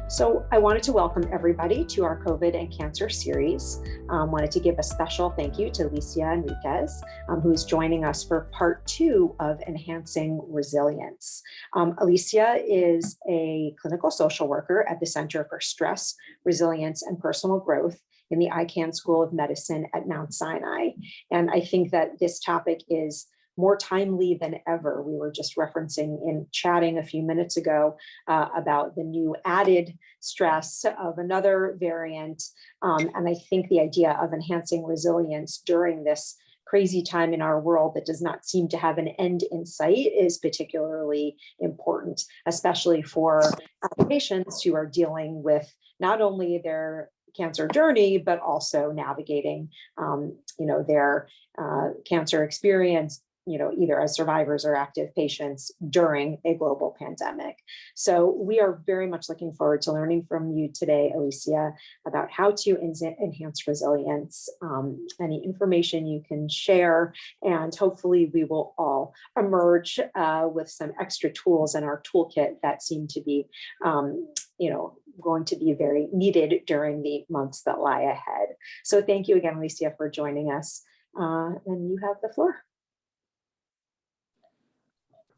So I wanted to welcome everybody to our COVID and cancer series. Wanted to give a special thank you to Elicia Enriquez, who's joining us for part 2 of Enhancing Resilience. Elicia is a clinical social worker at the Center for Stress, Resilience, and Personal Growth in the Icahn School of Medicine at Mount Sinai. And I think that this topic is more timely than ever. We were just referencing in chatting a few minutes ago about the new added stress of another variant. And I think the idea of enhancing resilience during this crazy time in our world that does not seem to have an end in sight is particularly important, especially for patients who are dealing with not only their cancer journey, but also navigating, their cancer experience, either as survivors or active patients during a global pandemic. So we are very much looking forward to learning from you today, Elicia, about how to enhance resilience, any information you can share, and hopefully we will all emerge with some extra tools in our toolkit that seem to be, going to be very needed during the months that lie ahead. So thank you again, Elicia, for joining us. And you have the floor.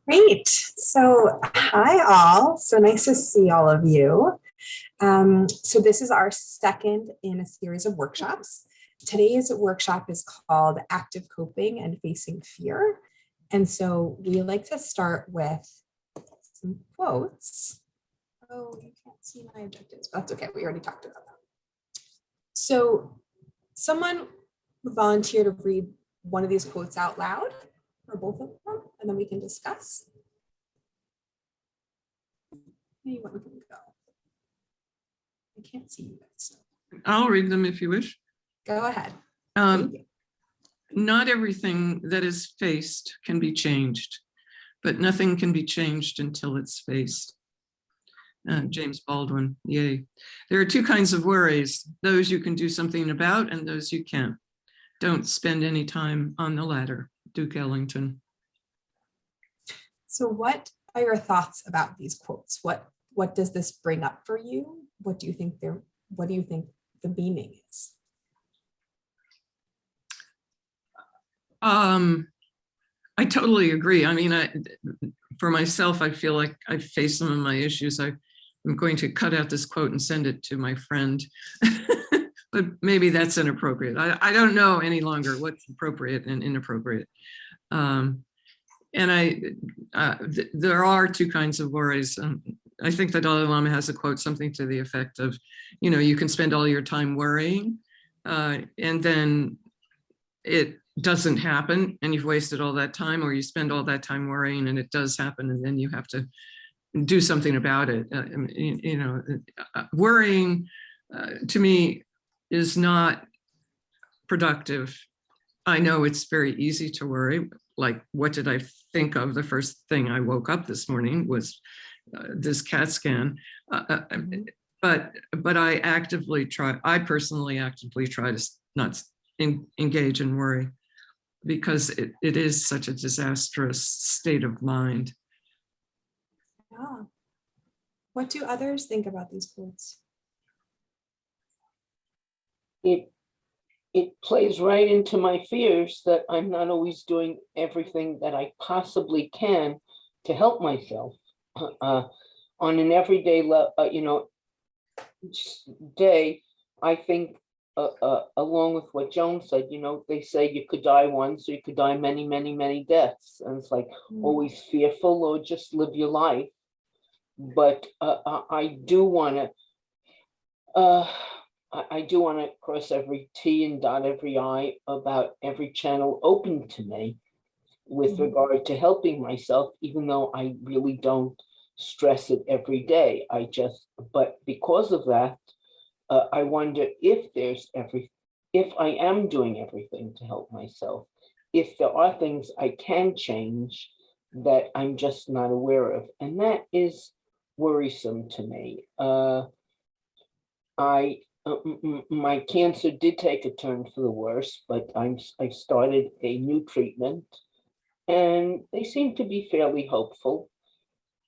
Great. So hi all. So nice to see all of you. So this is our second in a series of workshops. Today's workshop is called Active Coping and Facing Fear. And so we like to start with some quotes. Oh, you can't see my objectives. That's okay. We already talked about that. So someone would volunteer to read one of these quotes out loud, or both of them, and then we can discuss. Anyone can go. I can't see you guys. I'll read them if you wish. Go ahead. Not everything that is faced can be changed, but nothing can be changed until it's faced. James Baldwin, yay. There are two kinds of worries, those you can do something about and those you can't. Don't spend any time on the latter. Duke Ellington. So what are your thoughts about these quotes? What does this bring up for you? What do you think the meaning is? I totally agree. I mean, for myself, I feel like I've faced some of my issues. I'm going to cut out this quote and send it to my friend. But maybe that's inappropriate. I don't know any longer what's appropriate and inappropriate. And there are two kinds of worries. I think the Dalai Lama has a quote, something to the effect of, you can spend all your time worrying and then it doesn't happen and you've wasted all that time, or you spend all that time worrying and it does happen and then you have to do something about it. Worrying to me is not productive. I know it's very easy to worry. Like, what did I think of? The first thing I woke up this morning was this CAT scan. But I personally actively try to not engage in worry because it is such a disastrous state of mind. Yeah. What do others think about these quotes? It plays right into my fears that I'm not always doing everything that I possibly can to help myself on an everyday day. I think along with what Joan said, they say you could die once or you could die many, many, many deaths, and it's like always fearful or just live your life. But I do want to cross every T and dot every I about every channel open to me with regard to helping myself, even though I really don't stress it every day. But because of that, I wonder if I am doing everything to help myself, if there are things I can change that I'm just not aware of. And that is worrisome to me. My cancer did take a turn for the worse, but I started a new treatment and they seem to be fairly hopeful.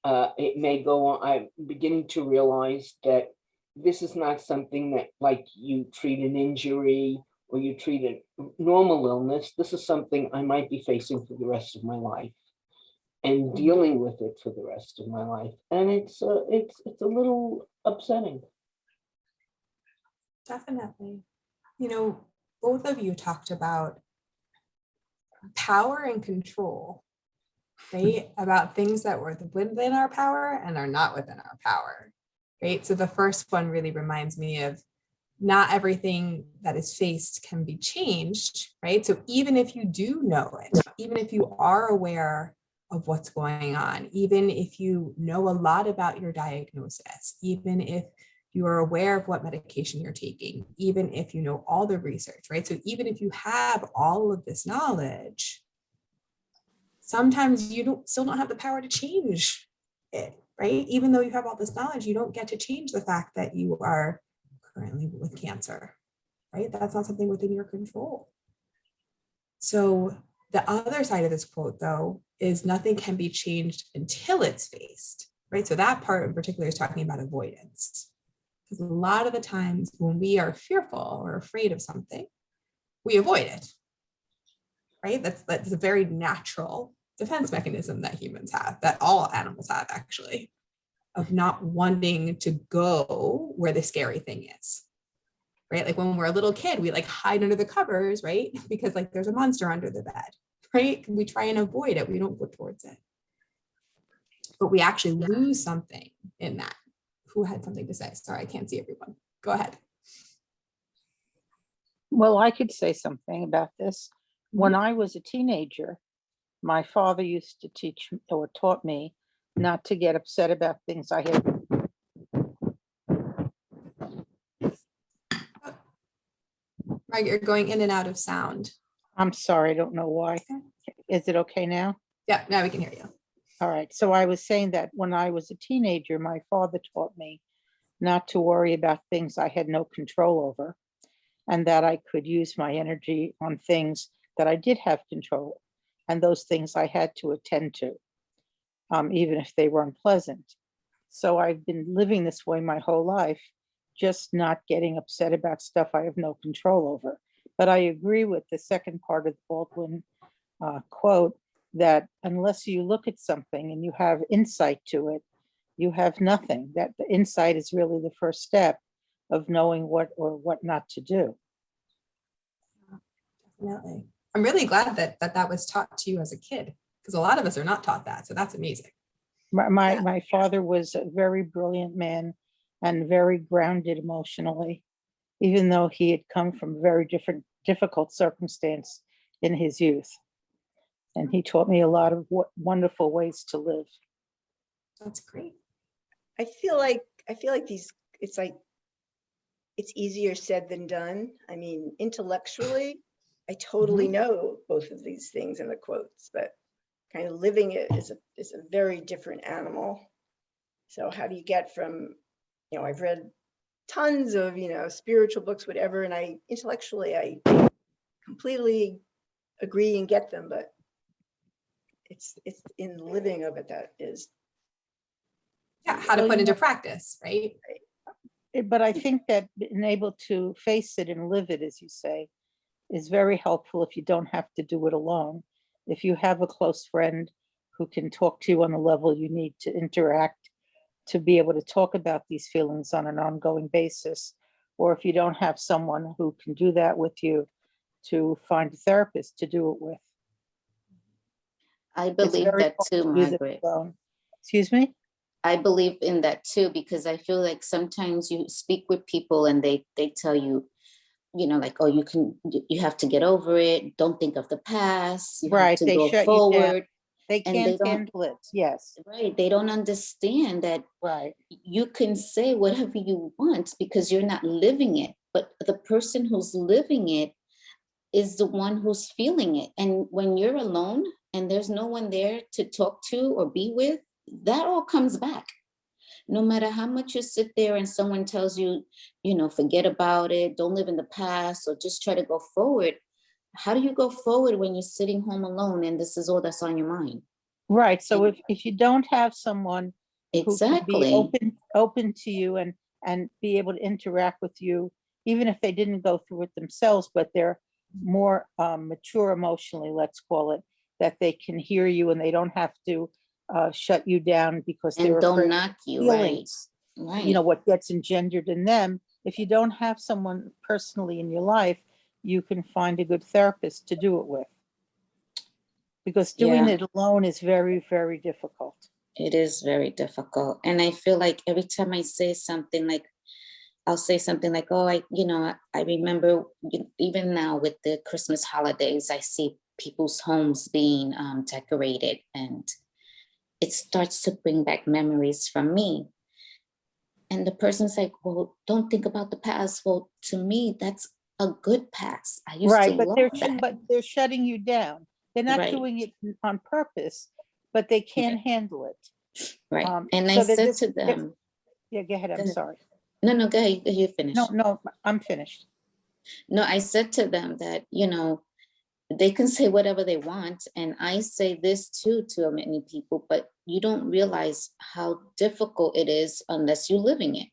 It may go on. I'm beginning to realize that this is not something that, like, you treat an injury or you treat a normal illness. This is something I might be facing for the rest of my life and dealing with it for the rest of my life. And it's a little upsetting. Definitely. You know, both of you talked about power and control, right? About things that were within our power and are not within our power, right? So the first one really reminds me of not everything that is faced can be changed, right? So even if you do know it, even if you are aware of what's going on, even if you know a lot about your diagnosis, even if you are aware of what medication you're taking, even if you know all the research, right? So even if you have all of this knowledge, sometimes you still don't have the power to change it, right? Even though you have all this knowledge, you don't get to change the fact that you are currently with cancer, right? That's not something within your control. So the other side of this quote, though, is nothing can be changed until it's faced, right? So that part in particular is talking about avoidance. Because a lot of the times when we are fearful or afraid of something, we avoid it, right? That's a very natural defense mechanism that humans have, that all animals have actually, of not wanting to go where the scary thing is, right? Like when we're a little kid, we like hide under the covers, right? Because like there's a monster under the bed, right? We try and avoid it. We don't go towards it. But we actually lose something in that. Who had something to say? Sorry, I can't see everyone. Go ahead. Well, I could say something about this. When I was a teenager, my father used to teach or taught me not to get upset about things I had. Right, you're going in and out of sound. I'm sorry, I don't know why. Is it okay now? Yeah, now we can hear you. All right. So I was saying that when I was a teenager, my father taught me not to worry about things I had no control over, and that I could use my energy on things that I did have control, and those things I had to attend to, even if they were unpleasant. So I've been living this way my whole life, just not getting upset about stuff I have no control over. But I agree with the second part of the Baldwin quote, that unless you look at something and you have insight to it, you have nothing. That the insight is really the first step of knowing what or what not to do. Definitely. I'm really glad that was taught to you as a kid, because a lot of us are not taught that. So that's amazing. My father was a very brilliant man and very grounded emotionally, even though he had come from very difficult circumstance in his youth. And he taught me a lot of wonderful ways to live. That's great. I feel like these, it's like, it's easier said than done. I mean, intellectually, I totally know both of these things in the quotes, but kind of living it is a very different animal. So how do you get from, I've read tons of, spiritual books, whatever, and I completely agree and get them, but it's in the living of it that is. Yeah, how to put into practice, right? But I think that being able to face it and live it, as you say, is very helpful if you don't have to do it alone. If you have a close friend who can talk to you on the level you need to interact, to be able to talk about these feelings on an ongoing basis, or if you don't have someone who can do that with you, to find a therapist to do it with. I believe that too, Margaret. Excuse me? I believe in that too, because I feel like sometimes you speak with people and they tell you, like, oh, you have to get over it. Don't think of the past. You have to go forward. They can't handle it. Yes. Right. They don't understand that. Right. You can say whatever you want because you're not living it. But the person who's living it is the one who's feeling it. And when you're alone and there's no one there to talk to or be with, that all comes back. No matter how much you sit there and someone tells you, forget about it, don't live in the past, or just try to go forward. How do you go forward when you're sitting home alone and this is all that's on your mind? Right. So if you don't have someone who can be Exactly. open to you and be able to interact with you, even if they didn't go through it themselves, but they're more mature emotionally, let's call it, that they can hear you and they don't have to shut you down because And they're don't afraid of knock you, right? feelings, you know, Right. what gets engendered in them. If you don't have someone personally in your life, you can find a good therapist to do it with, because doing Yeah, it alone is very, very difficult. it is very difficult. And I feel like every time I say something, like I'll say something like, oh, I remember even now with the Christmas holidays, I see people's homes being decorated, and it starts to bring back memories from me. And the person's like, well, don't think about the past. Well, to me, that's a good past. I used to Right, love that. but they're shutting you down. They're not Right, doing it on purpose, but they can't handle it. right. And I So they're said just, to them, yeah, go ahead, go I'm ahead. sorry. No, go ahead, you No, finish. no, I'm finished. No, I said to them that, they can say whatever they want. And I say this too to many people, but you don't realize how difficult it is unless you're living it.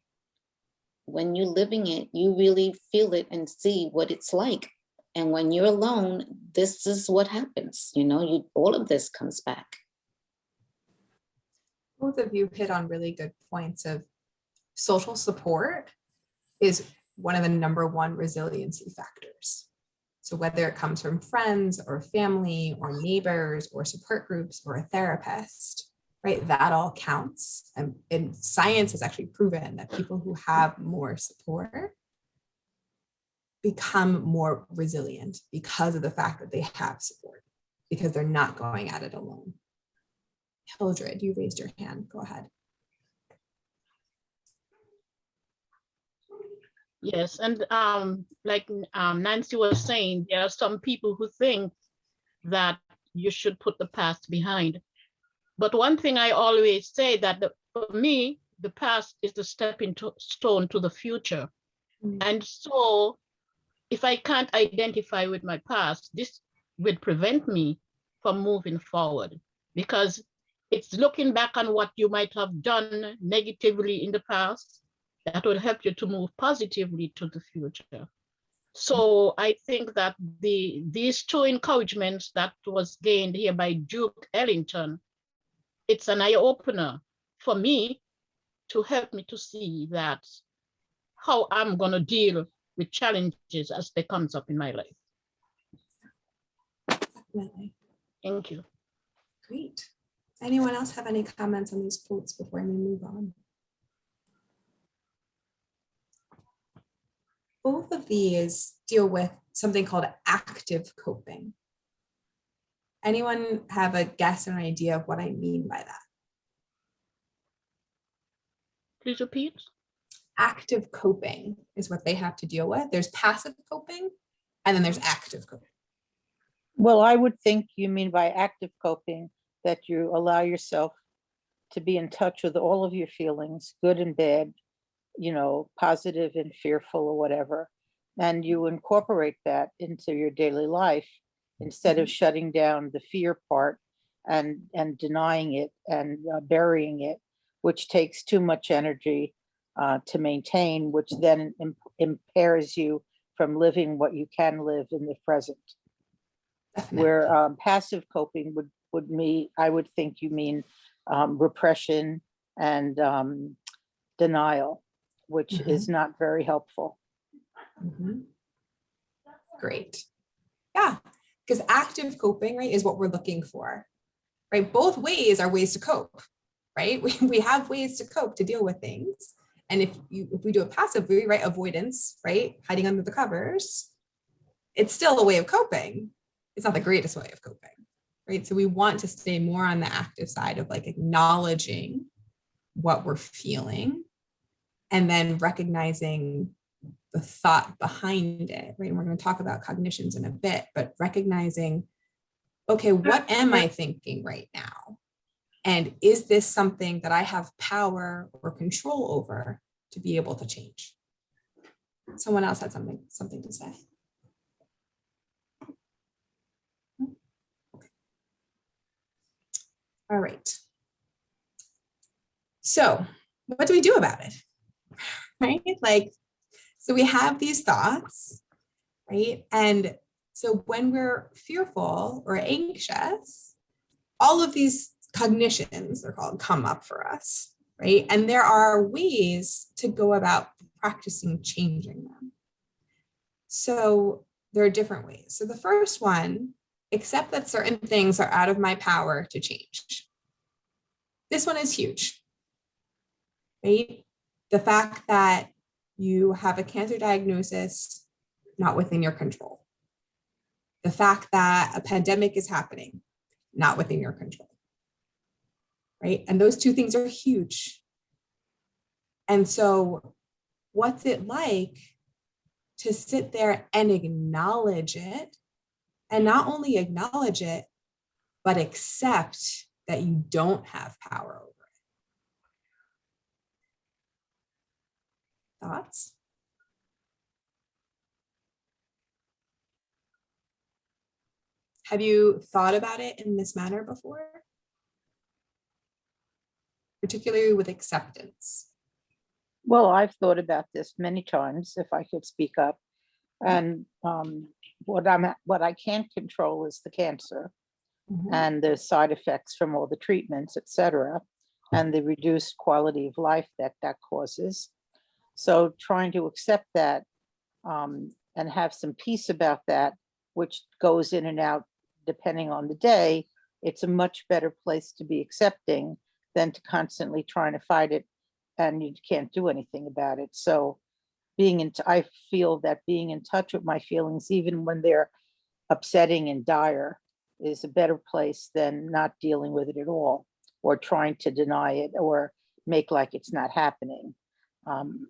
When you're living it, you really feel it and see what it's like. And when you're alone, this is what happens. All of this comes back. Both of you hit on really good points of social support is one of the #1 resiliency factors. So whether it comes from friends or family or neighbors or support groups or a therapist, right, that all counts. And science has actually proven that people who have more support become more resilient because of the fact that they have support, because they're not going at it alone. Hildred, you raised your hand. Go ahead. Yes, and like Nancy was saying, there are some people who think that you should put the past behind. But one thing I always say that for me, the past is the stepping stone to the future. And so if I can't identify with my past, this would prevent me from moving forward, because it's looking back on what you might have done negatively in the past that will help you to move positively to the future. So I think that these two encouragements that was gained here by Duke Ellington, it's an eye-opener for me to help me to see that how I'm going to deal with challenges as they comes up in my life. Definitely. Thank you. Great. Anyone else have any comments on these quotes before we move on? Both of these deal with something called active coping. Anyone have a guess or an idea of what I mean by that? Please repeat. Active coping is what they have to deal with. There's passive coping, and then there's active coping. Well, I would think you mean by active coping that you allow yourself to be in touch with all of your feelings, good and bad, positive and fearful or whatever. And you incorporate that into your daily life instead of shutting down the fear part and denying it and burying it, which takes too much energy to maintain, which then impairs you from living what you can live in the present. Definitely. Where passive coping I would think you mean repression and denial, which is not very helpful. Great. Yeah, because active coping, right, is what we're looking for, right? Both ways are ways to cope, right? We have ways to cope, to deal with things. And if we do it passively, right, avoidance, right, hiding under the covers, it's still a way of coping. It's not the greatest way of coping, right? So we want to stay more on the active side of like acknowledging what we're feeling and then recognizing the thought behind it, right? And we're going to talk about cognitions in a bit, but recognizing, okay, what am I thinking right now? And is this something that I have power or control over to be able to change? Someone else had something to say. All right. So what do we do about it? Right? Like, so we have these thoughts, right? And so when we're fearful or anxious, all of these cognitions, they're called, come up for us, right? And there are ways to go about practicing changing them. So there are different ways. So the first one, accept that certain things are out of my power to change. This one is huge, right? The fact that you have a cancer diagnosis, not within your control. The fact that a pandemic is happening, not within your control, right? And those two things are huge. And so what's it like to sit there and acknowledge it, and not only acknowledge it, but accept that you don't have power over it? Thoughts? Have you thought about it in this manner before? Particularly with acceptance. Well, I've thought about this many times, if I could speak up. And what I can't control is the cancer and the side effects from all the treatments, et cetera, and the reduced quality of life that causes. So trying to accept that and have some peace about that, which goes in and out depending on the day, it's a much better place to be accepting than to constantly trying to fight it and you can't do anything about it. So I feel that being in touch with my feelings, even when they're upsetting and dire, is a better place than not dealing with it at all, or trying to deny it, or make like it's not happening,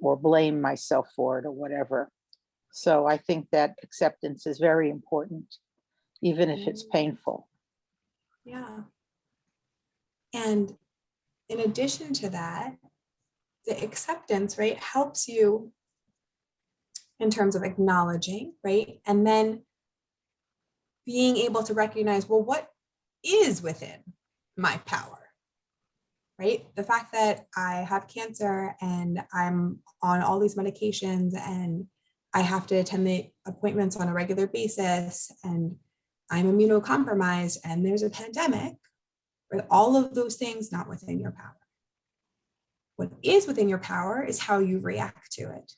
or blame myself for it or whatever. So I think that acceptance is very important, even if it's painful. Yeah. And in addition to that, the acceptance, right, helps you in terms of acknowledging, right? And then being able to recognize, well, what is within my power, right? The fact that I have cancer and I'm on all these medications and I have to attend the appointments on a regular basis and I'm immunocompromised and there's a pandemic, right? All of those things not within your power. What is within your power is how you react to it,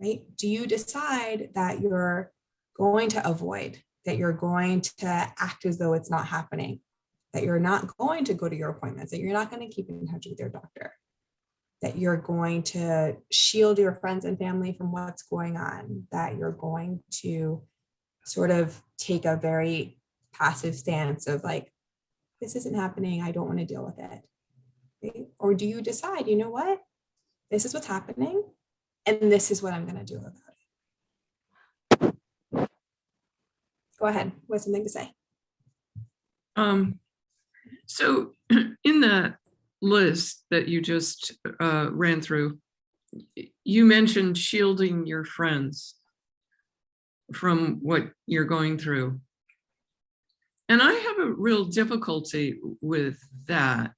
right? Do you decide that you're going to avoid, that you're going to act as though it's not happening, that you're not going to go to your appointments, that you're not going to keep in touch with your doctor, that you're going to shield your friends and family from what's going on, that you're going to sort of take a very passive stance of like, this isn't happening, I don't want to deal with it. Right? Or do you decide, you know what, this is what's happening and this is what I'm going to do about it? Go ahead, what's something to say? So in the list that you just ran through, you mentioned shielding your friends from what you're going through. And I have a real difficulty with that.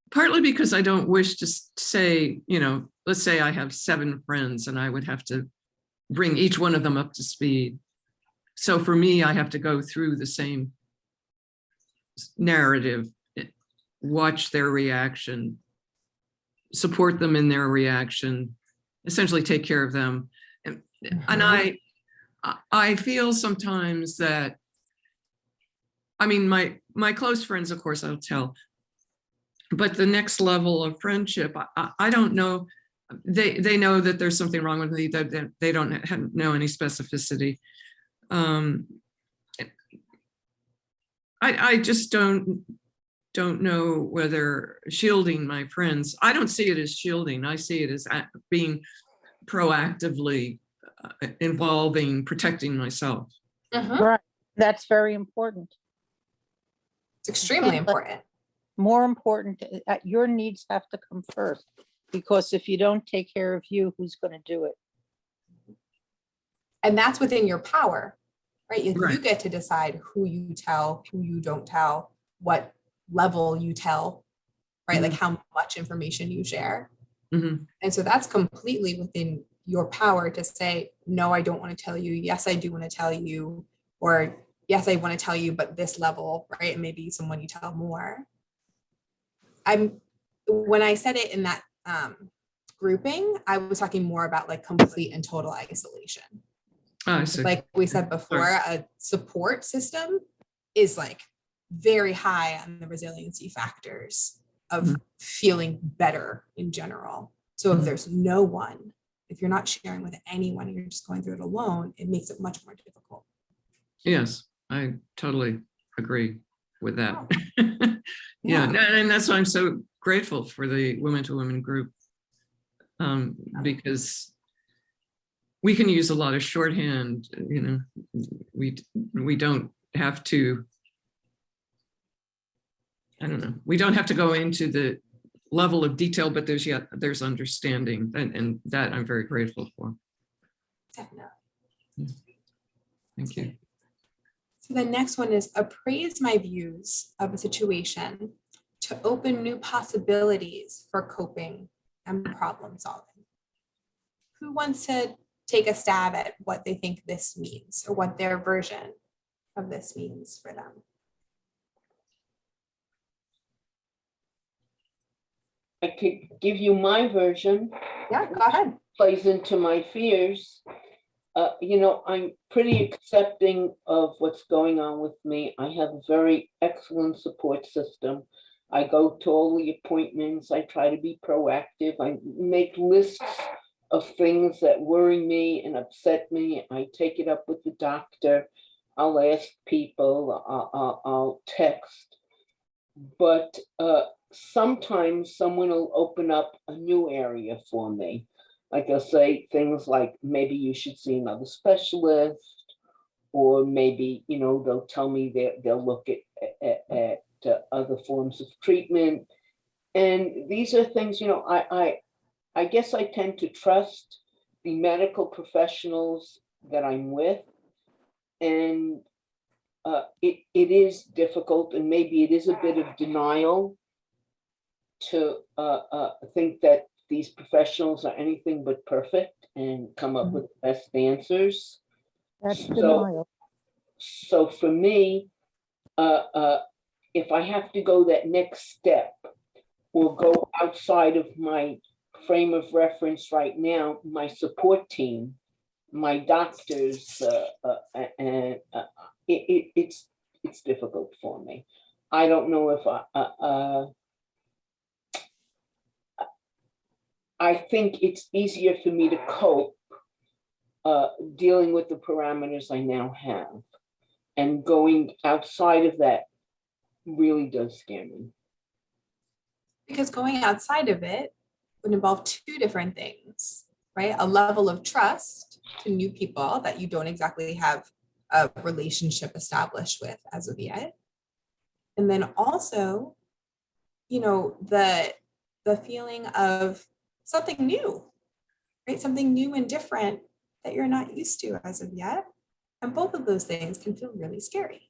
Partly because I don't wish to say, you know, let's say I have 7 friends and I would have to bring each one of them up to speed. So for me, I have to go through the same narrative, watch their reaction, support them in their reaction, essentially take care of them. And I feel sometimes that, I mean, my close friends, of course, I'll tell, but the next level of friendship, I don't know. They know that there's something wrong with me, that they don't know any specificity. I just don't know whether shielding my friends, I don't see it as shielding. I see it as being proactively involving, protecting myself. Right. That's very important. It's extremely important. More important, your needs have to come first, because if you don't take care of you, who's going to do it? And that's within your power, right? You Right. get to decide who you tell, who you don't tell, what level you tell, right? Like how much information you share. Mhm. And so that's completely within your power to say, no, I don't want to tell you. Yes, I do want to tell you. Or yes, I want to tell you, but this level, right? And maybe someone you tell more. When I said it in that grouping, I was talking more about like complete and total isolation. Oh, I see. Like we said before, a support system is like very high on the resiliency factors of feeling better in general. So if there's no one, if you're not sharing with anyone, you're just going through it alone, it makes it much more difficult. Yes, I totally agree with that. Oh. Yeah, and that's why I'm so grateful for the Women to Women group, because we can use a lot of shorthand. You know, we don't have to. I don't know. We don't have to go into the level of detail, but there's understanding, and that I'm very grateful for. Definitely. Yeah. Thank you. So the next one is appraise my views of a situation to open new possibilities for coping and problem solving. Who wants to take a stab at what they think this means or what their version of this means for them? I could give you my version. Yeah, go ahead. Plays into my fears. You know, I'm pretty accepting of what's going on with me. I have a very excellent support system. I go to all the appointments. I try to be proactive. I make lists of things that worry me and upset me. I take it up with the doctor. I'll ask people. I'll text. But sometimes someone will open up a new area for me. Like they'll say things like, maybe you should see another specialist, or maybe, you know, they'll tell me they'll look at other forms of treatment. And these are things, you know, I guess I tend to trust the medical professionals that I'm with. And it is difficult, and maybe it is a bit of denial to think that these professionals are anything but perfect and come up with the best answers. That's denial. So for me, if I have to go that next step or go outside of my frame of reference right now, my support team, my doctors, and it's difficult for me. I don't know if I think it's easier for me to cope dealing with the parameters I now have, and going outside of that really does scare me. Because going outside of it would involve two different things, right? A level of trust to new people that you don't exactly have a relationship established with as of yet. And then also, you know, the feeling of something new, right? Something new and different that you're not used to as of yet. And both of those things can feel really scary.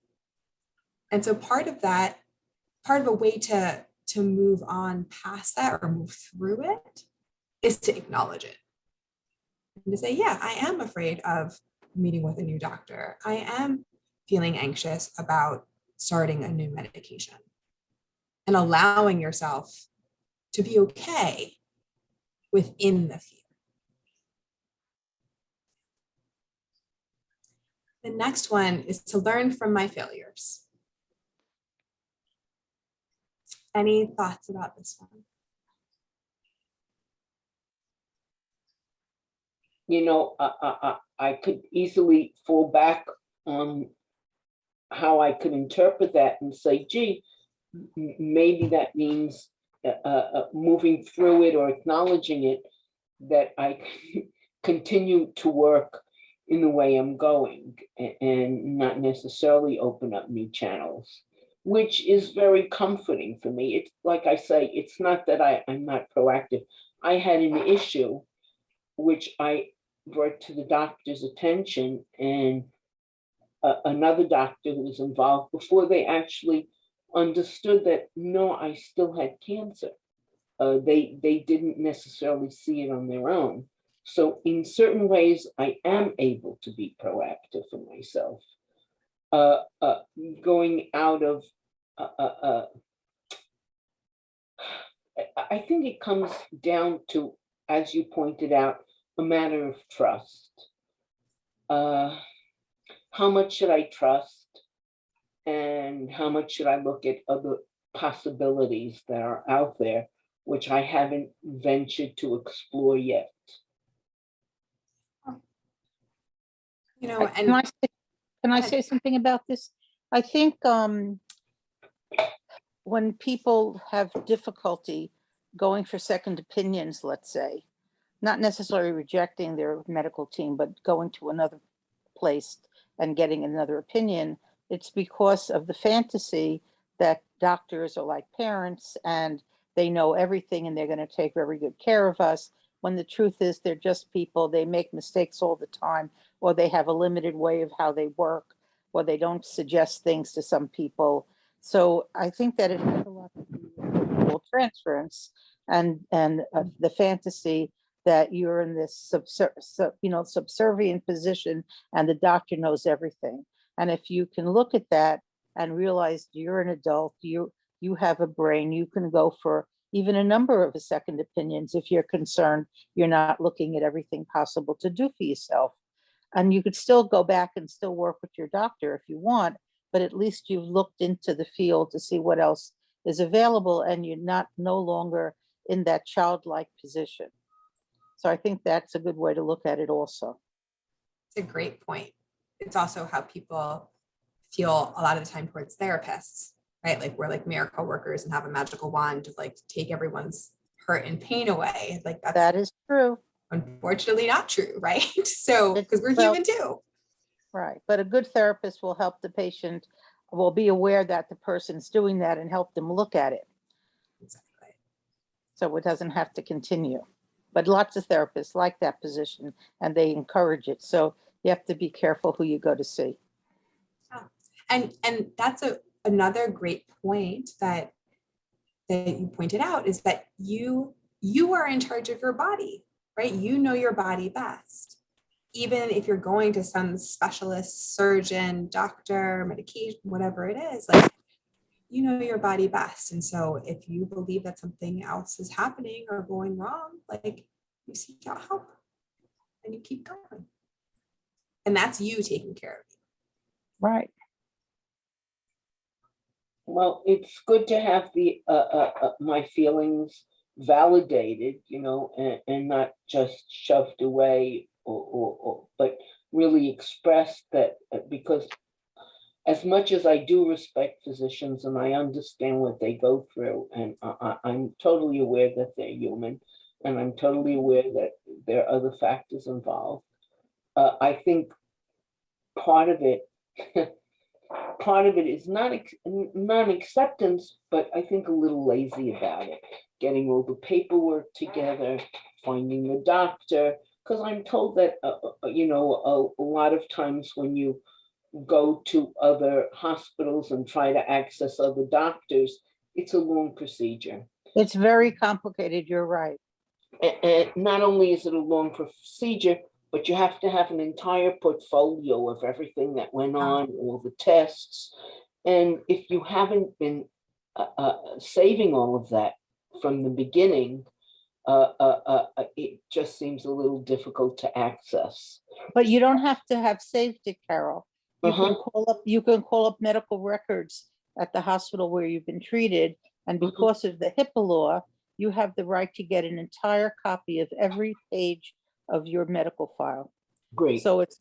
And so part of a way to move on past that or move through it is to acknowledge it. And to say, yeah, I am afraid of meeting with a new doctor. I am feeling anxious about starting a new medication, and allowing yourself to be okay within the fear. The next one is to learn from my failures. Any thoughts about this one? You know, I could easily fall back on how I could interpret that and say, gee, maybe that means moving through it or acknowledging it, that I continue to work in the way I'm going and not necessarily open up new channels, which is very comforting for me. It's like I say, it's not that I'm not proactive. I had an issue which I brought to the doctor's attention, and another doctor who was involved before they actually understood that, no, I still had cancer. They didn't necessarily see it on their own. So in certain ways, I am able to be proactive for myself. Going out of, I think it comes down to, as you pointed out, a matter of trust. How much should I trust? And how much should I look at other possibilities that are out there, which I haven't ventured to explore yet? You know, Can I say something about this? I think when people have difficulty going for second opinions, let's say, not necessarily rejecting their medical team, but going to another place and getting another opinion, it's because of the fantasy that doctors are like parents and they know everything and they're going to take very good care of us, when the truth is they're just people. They make mistakes all the time, or they have a limited way of how they work, or they don't suggest things to some people. So I think that it has a lot to do with transference and the fantasy that you're in this subservient position and the doctor knows everything. And if you can look at that and realize you're an adult, you have a brain, you can go for even a number of second opinions if you're concerned you're not looking at everything possible to do for yourself. And you could still go back and still work with your doctor if you want, but at least you've looked into the field to see what else is available and you're no longer in that childlike position. So I think that's a good way to look at it also. It's a great point. It's also how people feel a lot of the time towards therapists, right? Like we're like miracle workers and have a magical wand to like take everyone's hurt and pain away. Like that is true. Unfortunately not true, right? So because we're human too. Right. But a good therapist will help the patient, will be aware that the person's doing that and help them look at it. Exactly. So it doesn't have to continue. But lots of therapists like that position and they encourage it. So you have to be careful who you go to see. Oh. And that's another great point that you pointed out, is that you are in charge of your body, right? You know your body best. Even if you're going to some specialist, surgeon, doctor, medication, whatever it is, like you know your body best. And so if you believe that something else is happening or going wrong, like you seek out help and you keep going. And that's you taking care of you. Right. Well, it's good to have the my feelings validated, and not just shoved away, but really expressed, that because as much as I do respect physicians and I understand what they go through, and I'm totally aware that they're human, and I'm totally aware that there are other factors involved. I think part of it is not acceptance, but I think a little lazy about it. Getting all the paperwork together, finding the doctor, because I'm told that a lot of times when you go to other hospitals and try to access other doctors, it's a long procedure. It's very complicated. You're right. And not only is it a long procedure, but you have to have an entire portfolio of everything that went on, all the tests. And if you haven't been saving all of that from the beginning, it just seems a little difficult to access. But you don't have to have saved it, Carol. You can call up medical records at the hospital where you've been treated. And because of the HIPAA law, you have the right to get an entire copy of every page of your medical file. Great. So it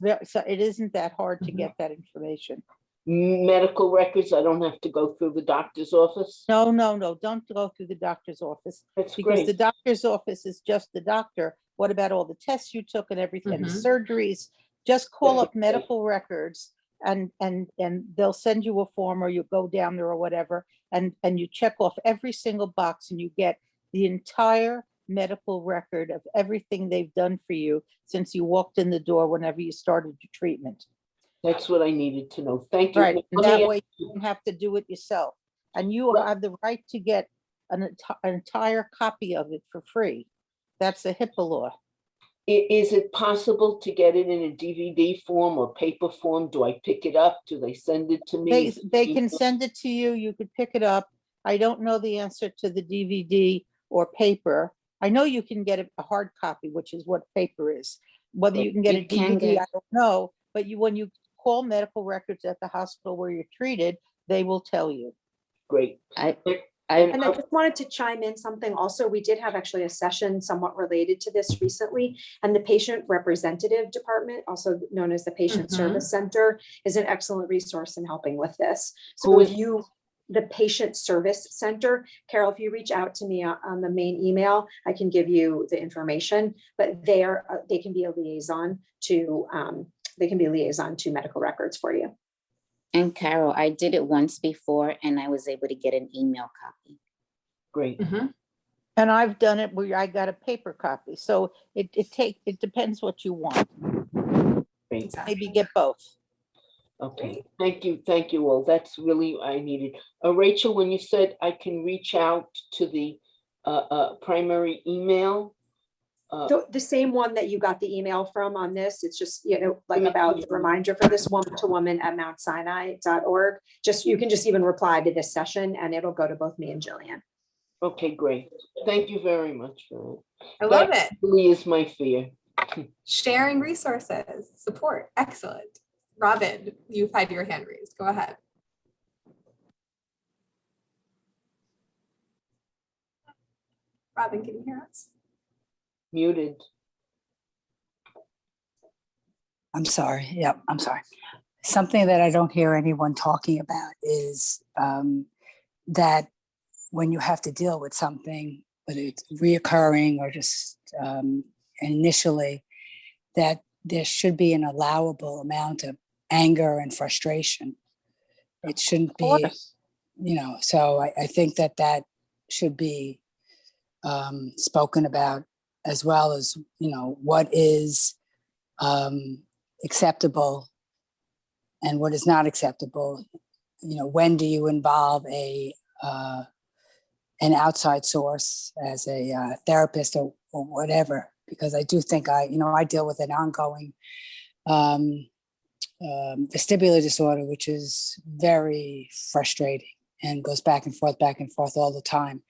isn't that hard to get that information. Medical records, I don't have to go through the doctor's office? No, don't go through the doctor's office. That's because great. The doctor's office is just the doctor. What about all the tests you took and everything, and surgeries? Just call up medical records and they'll send you a form, or you go down there or whatever, and you check off every single box and you get the entire medical record of everything they've done for you since you walked in the door whenever you started your treatment. That's what I needed to know. Thank you. Right, and Let me that way you don't have to do it yourself. And you Well- have the right to get an entire copy of it for free. That's a HIPAA law. Is it possible to get it in a DVD form or paper form? Do I pick it up? Do they send it to me? They can send it to you, you could pick it up. I don't know the answer to the DVD or paper. I know you can get a hard copy, which is what paper is. Whether you can get a You can DVD, get- I don't know, but when you call medical records at the hospital where you're treated, they will tell you. Great. I And I just wanted to chime in something also. We did have actually a session somewhat related to this recently, and the patient representative department, also known as the Patient Service Center, is an excellent resource in helping with this. So Who if is- you, the Patient Service Center, Carol, if you reach out to me on the main email, I can give you the information, but they can be a liaison to, medical records for you. and Carol, I did it once before and I was able to get an email copy. Great. And I've done it where I got a paper copy. So it depends what you want. Great. Maybe get both. Okay. Thank you all. That's really what I needed. Rachel, when you said I can reach out to the primary email, The same one that you got the email from on this, it's just, like about the reminder for this woman-to-woman@mountsinai.org. You can just even reply to this session and it'll go to both me and Jillian. okay, great. Thank you very much for I love that. it. Really is my fear. Sharing resources, support, excellent. Robin, you've had your hand raised. Go ahead. Robin, can you hear us? Muted. I'm sorry. Yep, I'm sorry. Something that I don't hear anyone talking about is that when you have to deal with something, whether it's reoccurring or just initially, that there should be an allowable amount of anger and frustration. It shouldn't be, so I think that should be spoken about, as well as, what is acceptable and what is not acceptable. When do you involve an outside source as a therapist or whatever? Because I do think I deal with an ongoing vestibular disorder, which is very frustrating and goes back and forth all the time.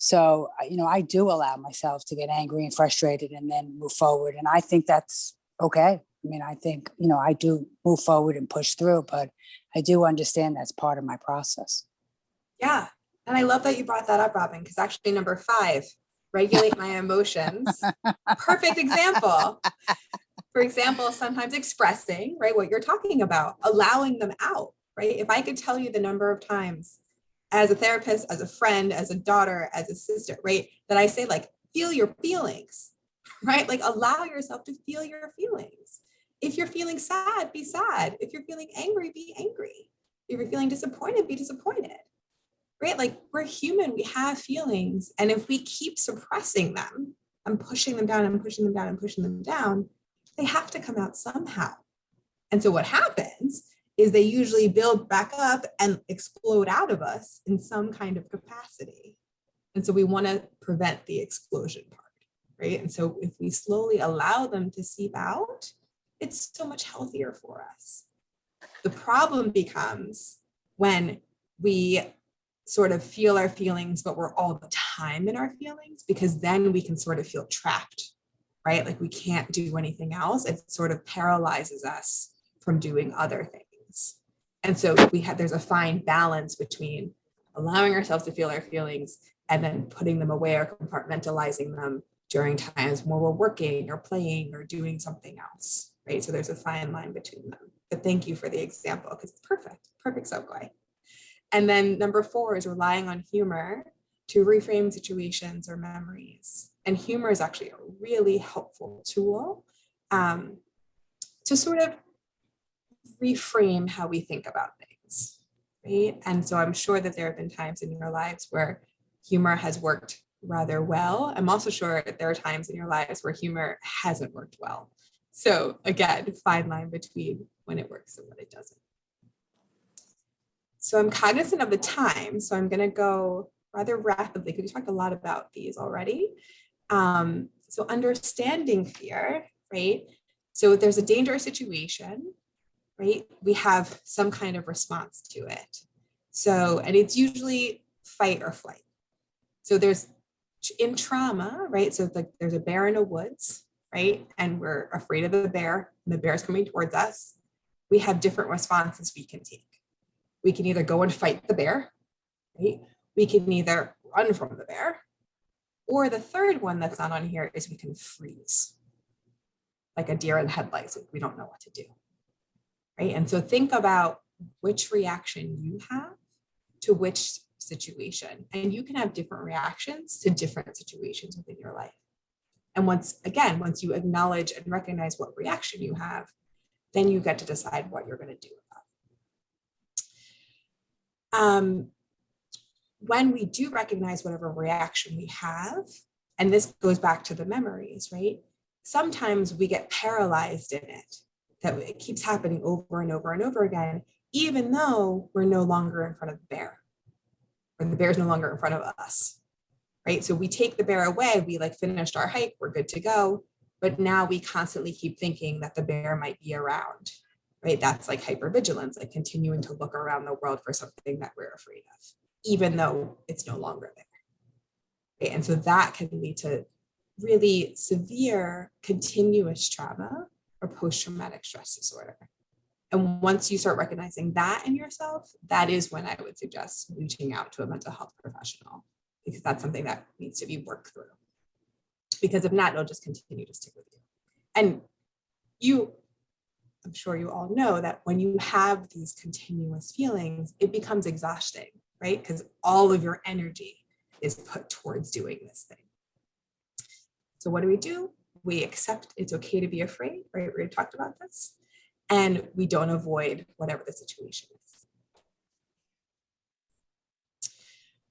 So, I do allow myself to get angry and frustrated and then move forward. And I think that's okay. I think, I do move forward and push through, but I do understand that's part of my process. Yeah. And I love that you brought that up, Robin, because actually number 5, regulate my emotions. Perfect example. For example, sometimes expressing, right, what you're talking about, allowing them out, right? If I could tell you the number of times as a therapist, as a friend, as a daughter, as a sister, right, that I say, like, feel your feelings, right? Like, allow yourself to feel your feelings. If you're feeling sad, be sad. If you're feeling angry, be angry. If you're feeling disappointed, be disappointed, right? Like, we're human, we have feelings. And if we keep suppressing them and pushing them down and pushing them down and pushing them down, they have to come out somehow. And so what happens is they usually build back up and explode out of us in some kind of capacity. And so we want to prevent the explosion part, right? And so if we slowly allow them to seep out, it's so much healthier for us. The problem becomes when we sort of feel our feelings, but we're all the time in our feelings, because then we can sort of feel trapped, right? Like, we can't do anything else. It sort of paralyzes us from doing other things. And so there's a fine balance between allowing ourselves to feel our feelings and then putting them away or compartmentalizing them during times when we're working or playing or doing something else, right? So there's a fine line between them. But thank you for the example, because it's perfect segue. And then number 4 is relying on humor to reframe situations or memories. And humor is actually a really helpful tool to sort of reframe how we think about things, right? And so I'm sure that there have been times in your lives where humor has worked rather well. I'm also sure that there are times in your lives where humor hasn't worked well. So again, fine line between when it works and when it doesn't. So I'm cognizant of the time, so I'm going to go rather rapidly because we talked a lot about these already. So understanding fear, right? So if there's a dangerous situation, right, we have some kind of response to it. So, and it's usually fight or flight. So there's in trauma, right? So like there's a bear in the woods, right? And we're afraid of the bear and the bear is coming towards us. We have different responses we can take. We can either go and fight the bear, right? We can either run from the bear, or the third one that's not on here is we can freeze, like a deer in the headlights. We don't know what to do, right? And so think about which reaction you have to which situation. And you can have different reactions to different situations within your life. And once you acknowledge and recognize what reaction you have, then you get to decide what you're going to do about it. When we do recognize whatever reaction we have, and this goes back to the memories, right? Sometimes we get paralyzed in it, that it keeps happening over and over and over again, even though we're no longer in front of the bear, or the bear's no longer in front of us, right? So we take the bear away, we like finished our hike, we're good to go, but now we constantly keep thinking that the bear might be around, right? That's like hypervigilance, like continuing to look around the world for something that we're afraid of, even though it's no longer there. Right? And so that can lead to really severe continuous trauma or post-traumatic stress disorder. And once you start recognizing that in yourself, that is when I would suggest reaching out to a mental health professional, because that's something that needs to be worked through. Because if not, it'll just continue to stick with you. And I'm sure you all know that when you have these continuous feelings, it becomes exhausting, right? Because all of your energy is put towards doing this thing. So what do? We accept it's okay to be afraid, right? We talked about this. And we don't avoid whatever the situation is.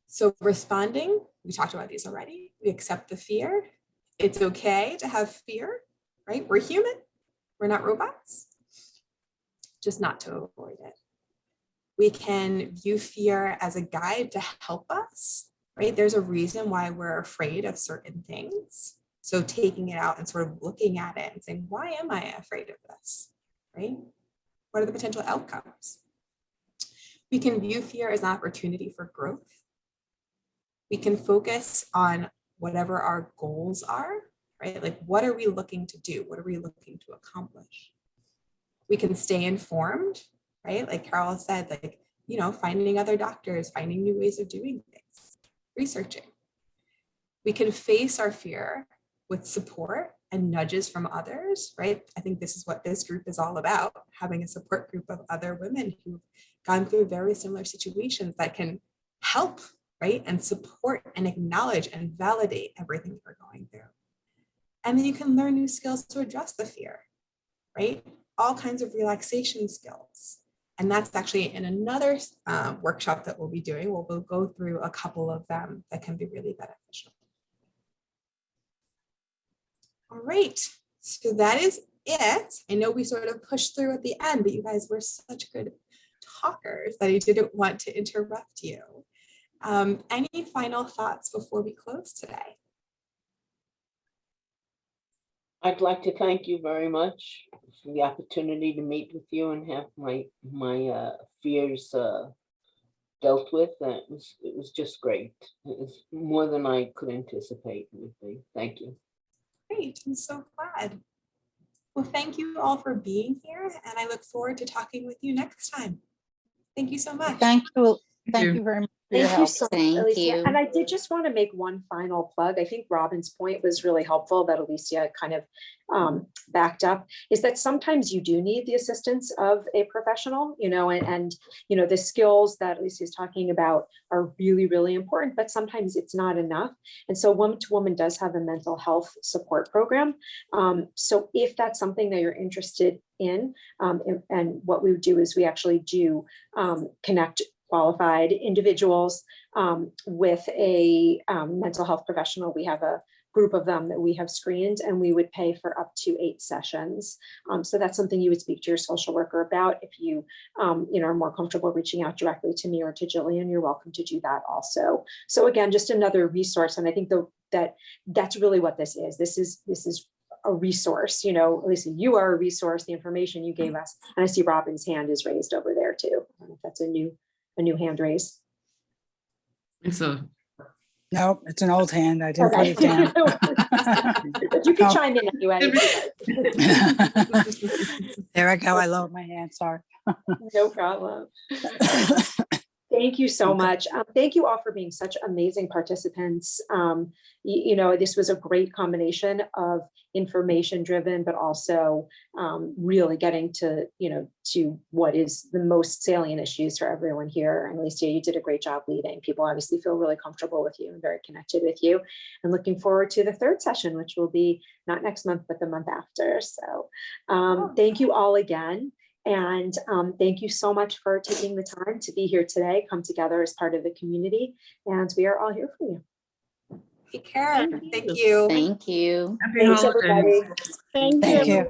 So responding, we talked about these already. We accept the fear. It's okay to have fear, right? We're human. We're not robots. Just not to avoid it. We can view fear as a guide to help us, right? There's a reason why we're afraid of certain things. So taking it out and sort of looking at it and saying, why am I afraid of this, right? What are the potential outcomes? We can view fear as an opportunity for growth. We can focus on whatever our goals are, right? Like, what are we looking to do? What are we looking to accomplish? We can stay informed, right? Like Carol said, like, finding other doctors, finding new ways of doing things, researching. We can face our fear with support and nudges from others, right? I think this is what this group is all about, having a support group of other women who've gone through very similar situations that can help, right? And support and acknowledge and validate everything you're going through. And then you can learn new skills to address the fear, right? All kinds of relaxation skills. And that's actually in another workshop that we'll be doing. We'll go through a couple of them that can be really beneficial. All right, so that is it. I know we sort of pushed through at the end, but you guys were such good talkers that I didn't want to interrupt you. Any final thoughts before we close today? I'd like to thank you very much for the opportunity to meet with you and have my fears dealt with. It was just great. It was more than I could anticipate it would be. Thank you. Great, I'm so glad. Well, thank you all for being here, and I look forward to talking with you next time. Thank you so much. Thank you very much. Thank you so much, Thank Elicia. you. And I did just want to make one final plug. I think Robin's point was really helpful that Elicia kind of backed up, is that sometimes you do need the assistance of a professional, and the skills that Elicia is talking about are really, really important, but sometimes it's not enough. And so Woman to Woman does have a mental health support program. So if that's something that you're interested in, and what we do is we actually do connect qualified individuals with a mental health professional. We have group of them that we have screened, and we would pay for up to 8 sessions. So that's something you would speak to your social worker about. If you, are more comfortable reaching out directly to me or to Jillian, you're welcome to do that also. So again, just another resource. And I think that's really what this is. This is a resource. Lisa, you are a resource. The information you gave us, and I see Robin's hand is raised over there too. I don't know if that's a new hand raise. Nope, it's an old hand. I didn't put it down. But you can chime in anyway. There I go. I lowered my hand. Sorry. No problem. Thank you so much. Thank you all for being such amazing participants. This was a great combination of information driven, but also really getting to what is the most salient issues for everyone here. And Alicia, you did a great job leading. People obviously feel really comfortable with you and very connected with you. And looking forward to the third session, which will be not next month, but the month after. So thank you all again. And thank you so much for taking the time to be here today, come together as part of the community. And we are all here for you. Take care. Thank you. Thank you. Happy Thanks, holidays. everybody. Thank Thank you.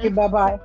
you. Bye-bye.